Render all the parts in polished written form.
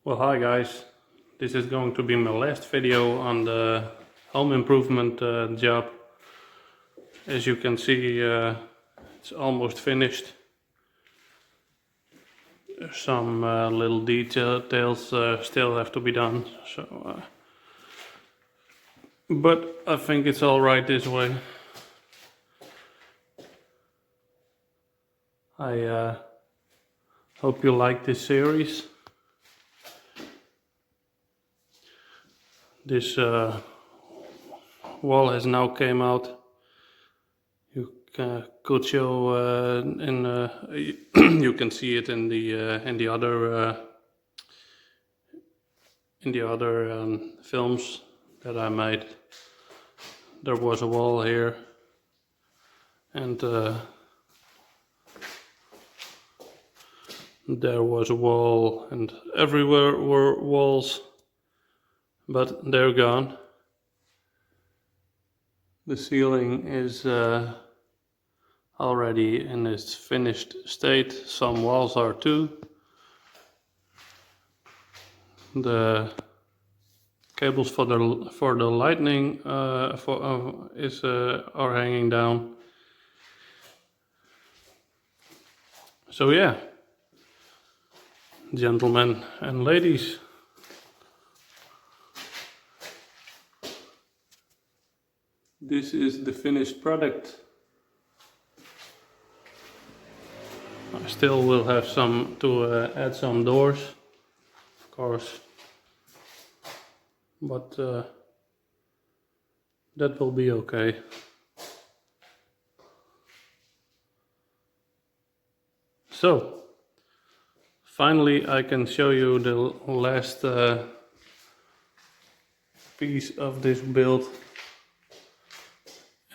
Well, hi guys, this is going to be my last video on the home improvement job. As you can see, it's almost finished. Some little details still have to be done, but I think it's alright this way. I hope you like this series. This wall has now came out. You could show you can see it in the other films that I made. There was a wall here, and there was a wall, and everywhere were walls, but they're gone. The ceiling is already in its finished state. Some walls are too. The cables for the lightning are hanging down. So yeah, gentlemen and ladies, this is the finished product. I still will have some to add some doors, of course, but that will be okay. So finally I can show you the last piece of this build,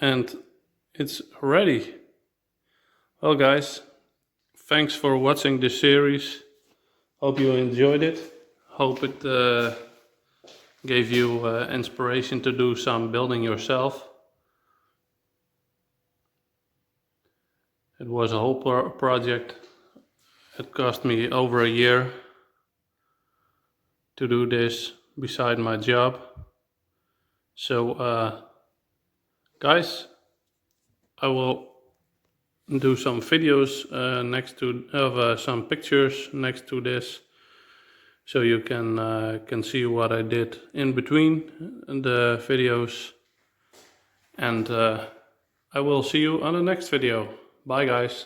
and it's ready. Well guys, thanks for watching this series. Hope you enjoyed it. Hope it gave you inspiration to do some building yourself. It was a whole project. It cost me over a year to do this beside my job. So guys, I will do some videos next to some pictures next to this, so you can see what I did in between the videos, and I will see you on the next video. Bye guys.